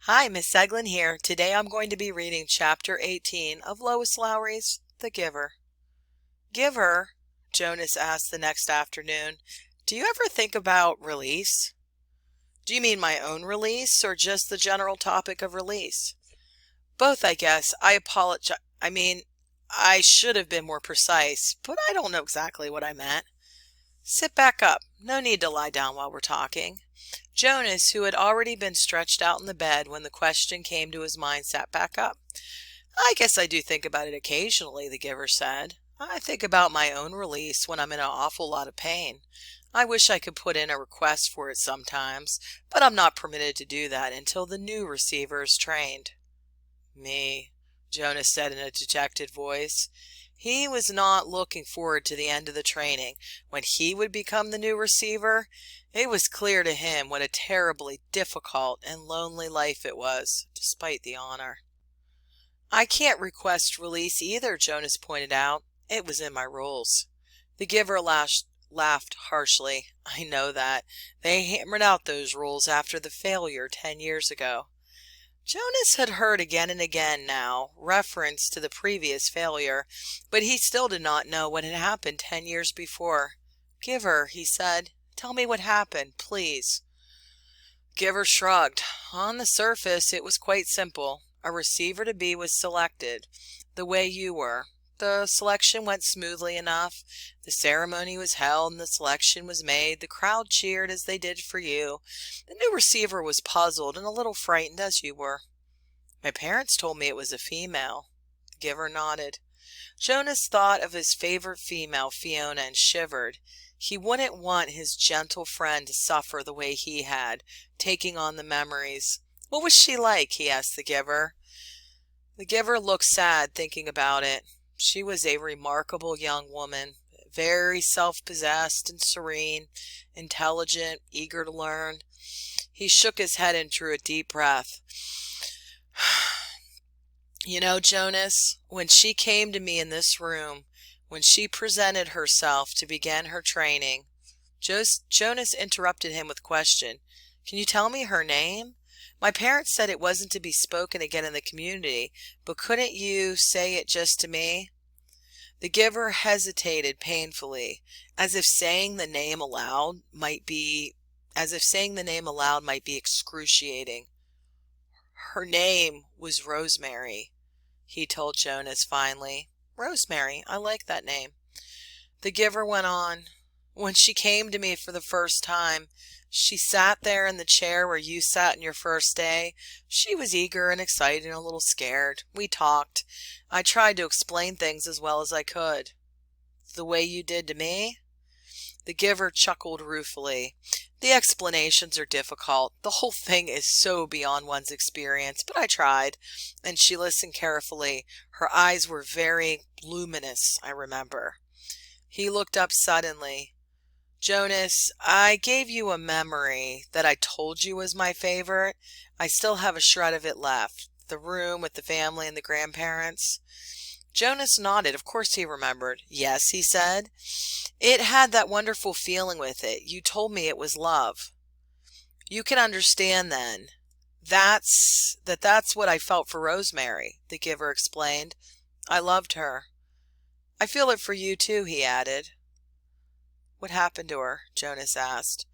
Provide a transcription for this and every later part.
Hi, Miss Seglin here. Today I'm going to be reading Chapter 18 of Lois Lowry's The Giver. Giver, Jonas asked the next afternoon, do you ever think about release? Do you mean my own release or just the general topic of release? Both, I guess. I apologize. I should have been more precise, but I don't know exactly what I meant. Sit back up. No need to lie down while we're talking. Jonas, who had already been stretched out in the bed when the question came to his mind, sat back up. I guess I do think about it occasionally, the giver said. I think about my own release when I'm in an awful lot of pain. I wish I could put in a request for it sometimes, but I'm not permitted to do that until the new receiver is trained. Me, Jonas said in a dejected voice. He was not looking forward to the end of the training. When he would become the new receiver, it was clear to him what a terribly difficult and lonely life it was, despite the honor. I can't request release either, Jonas pointed out. It was in my rules. The giver laughed harshly. I know that. They hammered out those rules after the failure 10 years ago. Jonas had heard again and again now reference to the previous failure, but he still did not know what had happened 10 years before. Giver, he said, tell me what happened, please. Giver shrugged. On the surface, it was quite simple. A receiver-to-be was selected, the way you were. The selection went smoothly enough. The ceremony was held and the selection was made. The crowd cheered as they did for you. The new receiver was puzzled and a little frightened as you were. My parents told me it was a female. The giver nodded. Jonas thought of his favorite female, Fiona, and shivered. He wouldn't want his gentle friend to suffer the way he had, taking on the memories. What was she like? He asked the giver. The giver looked sad thinking about it. She was a remarkable young woman, very self-possessed and serene, intelligent, eager to learn. He shook his head and drew a deep breath. You know, Jonas, when she came to me in this room, when she presented herself to begin her training, Jonas interrupted him with a question. Can you tell me her name? My parents said it wasn't to be spoken again in the community, but couldn't you say it just to me? The giver hesitated painfully, as if saying the name aloud might be excruciating. Her name was Rosemary, he told Jonas finally. Rosemary, I like that name. The giver went on. When she came to me for the first time, she sat there in the chair where you sat on your first day. She was eager and excited and a little scared. We talked. I tried to explain things as well as I could. The way you did to me? The giver chuckled ruefully. The explanations are difficult. The whole thing is so beyond one's experience, but I tried, and she listened carefully. Her eyes were very luminous, I remember. He looked up suddenly. Jonas, I gave you a memory that I told you was my favorite. I still have a shred of it left. The room with the family and the grandparents. Jonas nodded. Of course he remembered. Yes, he said. It had that wonderful feeling with it. You told me it was love. You can understand then. That's what I felt for Rosemary, the giver explained. I loved her. I feel it for you too, he added. What happened to her? Jonas asked.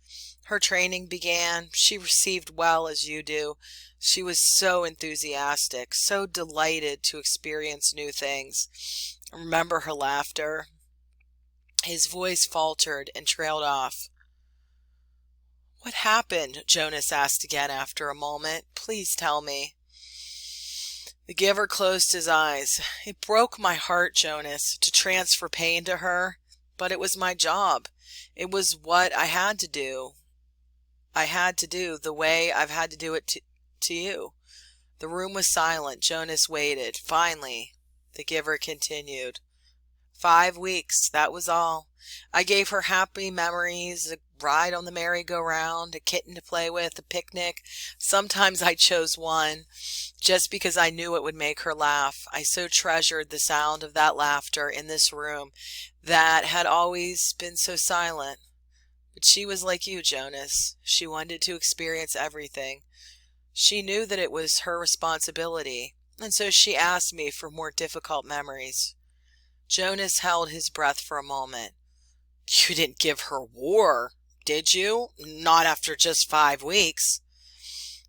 Her training began. She received well as you do. She was so enthusiastic, so delighted to experience new things. Remember her laughter? His voice faltered and trailed off. What happened? Jonas asked again after a moment. Please tell me. The giver closed his eyes. It broke my heart, Jonas, to transfer pain to her, but it was my job. It was what I had to do. The way I've had to do it to you. The room was silent. Jonas waited. Finally, the giver continued. 5 weeks, that was all. I gave her happy memories, a ride on the merry-go-round, a kitten to play with, a picnic. Sometimes I chose one, just because I knew it would make her laugh. I so treasured the sound of that laughter in this room that had always been so silent. But she was like you, Jonas. She wanted to experience everything. She knew that it was her responsibility, and so she asked me for more difficult memories. Jonas held his breath for a moment. You didn't give her war, did you? Not after just 5 weeks.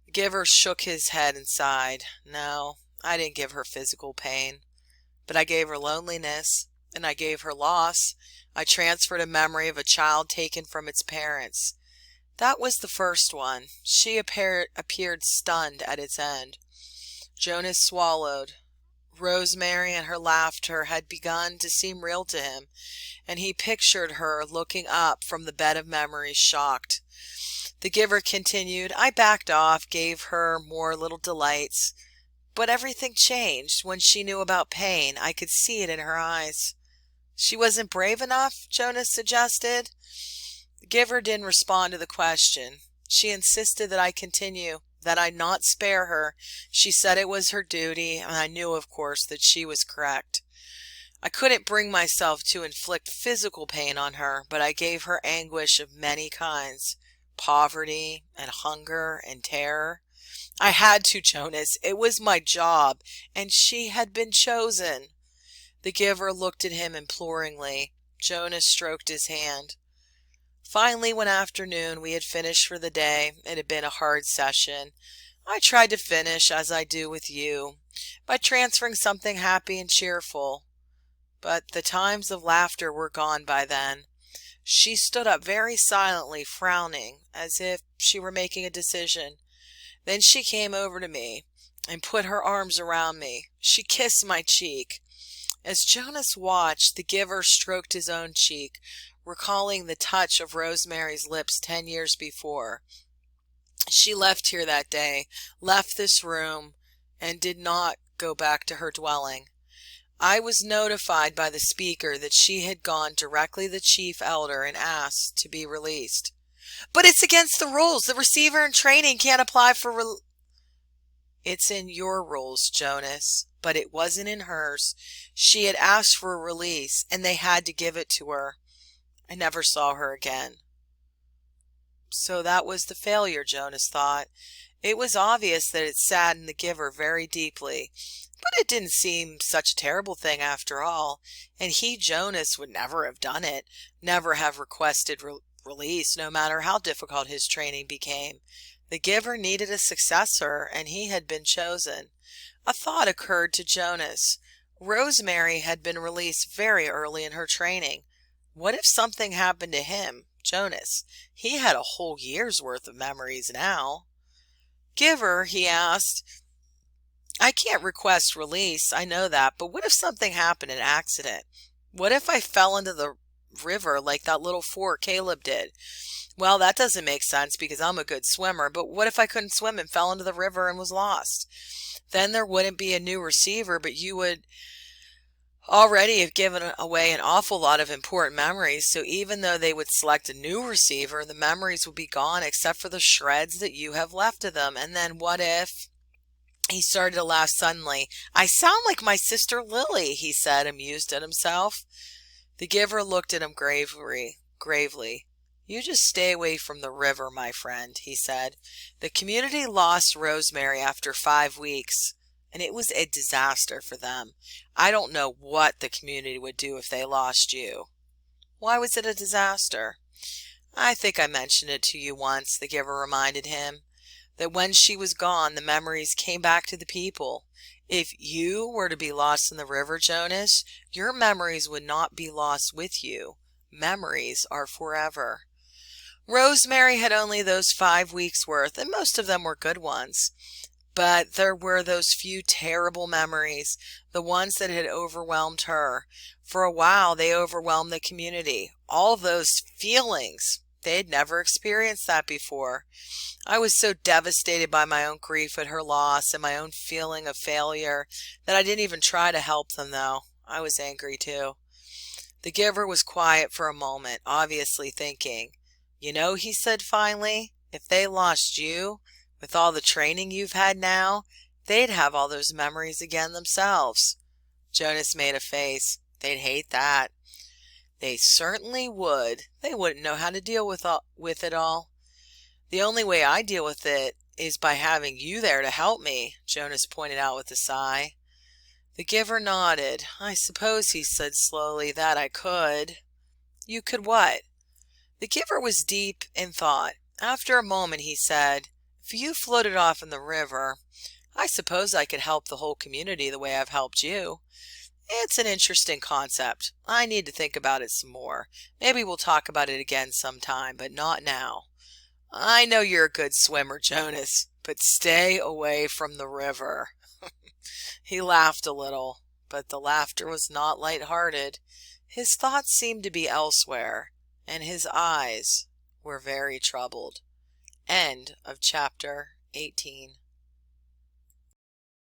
The giver shook his head and sighed. No, I didn't give her physical pain, but I gave her loneliness, and I gave her loss. I transferred a memory of a child taken from its parents. That was the first one. She appeared stunned at its end. Jonas swallowed. Rosemary and her laughter had begun to seem real to him, and he pictured her looking up from the bed of memories, shocked. The giver continued. I backed off, gave her more little delights, but everything changed when she knew about pain. I could see it in her eyes. She wasn't brave enough, Jonas suggested. The giver didn't respond to the question. She insisted that I continue, that I not spare her. She said it was her duty, and I knew, of course, that she was correct. I couldn't bring myself to inflict physical pain on her, but I gave her anguish of many kinds, poverty and hunger and terror. I had to, Jonas. It was my job, and she had been chosen. The giver looked at him imploringly. Jonas stroked his hand. Finally, one afternoon, we had finished for the day. It had been a hard session. I tried to finish, as I do with you, by transferring something happy and cheerful. But the times of laughter were gone by then. She stood up very silently, frowning, as if she were making a decision. Then she came over to me and put her arms around me. She kissed my cheek. As Jonas watched, the giver stroked his own cheek, recalling the touch of Rosemary's lips 10 years before. She left here that day, left this room, and did not go back to her dwelling. I was notified by the speaker that she had gone directly to the chief elder and asked to be released. But it's against the rules. The receiver in training can't apply for It's in your rules, Jonas, but it wasn't in hers. She had asked for a release, and they had to give it to her. I never saw her again. So that was the failure, Jonas thought. It was obvious that it saddened the giver very deeply, but it didn't seem such a terrible thing after all, and he, Jonas, would never have done it, never have requested release, no matter how difficult his training became. The giver needed a successor, and he had been chosen. A thought occurred to Jonas. Rosemary had been released very early in her training. What if something happened to him, Jonas? He had a whole year's worth of memories now. Giver, he asked, I can't request release, I know that, but what if something happened, an accident? What if I fell into the river like that little four Caleb did? Well, that doesn't make sense because I'm a good swimmer, but what if I couldn't swim and fell into the river and was lost? Then there wouldn't be a new receiver, but you would already have given away an awful lot of important memories, so even though they would select a new receiver, the memories would be gone except for the shreds that you have left of them. And then what if... He started to laugh suddenly. I sound like my sister Lily, he said, amused at himself. The giver looked at him gravely. You just stay away from the river, my friend, he said. The community lost Rosemary after 5 weeks, and it was a disaster for them. I don't know what the community would do if they lost you. Why was it a disaster? I think I mentioned it to you once, the giver reminded him. That when she was gone, the memories came back to the people. If you were to be lost in the river, Jonas, your memories would not be lost with you. Memories are forever. Rosemary had only those 5 weeks' worth, and most of them were good ones. But there were those few terrible memories, the ones that had overwhelmed her. For a while, they overwhelmed the community. All those feelings. They had never experienced that before. I was so devastated by my own grief at her loss and my own feeling of failure that I didn't even try to help them, though. I was angry, too. The giver was quiet for a moment, obviously thinking. You know, he said finally, if they lost you, with all the training you've had now, they'd have all those memories again themselves. Jonas made a face. They'd hate that. They certainly would. They wouldn't know how to deal with it all. The only way I deal with it is by having you there to help me," Jonas pointed out with a sigh. The giver nodded. "I suppose," he said slowly, "that I could." "You could what?" The giver was deep in thought. After a moment he said, "If you floated off in the river, I suppose I could help the whole community the way I've helped you. It's an interesting concept. I need to think about it some more. Maybe we'll talk about it again sometime, but not now. I know you're a good swimmer, Jonas, but stay away from the river." He laughed a little, but the laughter was not light-hearted. His thoughts seemed to be elsewhere, and his eyes were very troubled. End of chapter 18.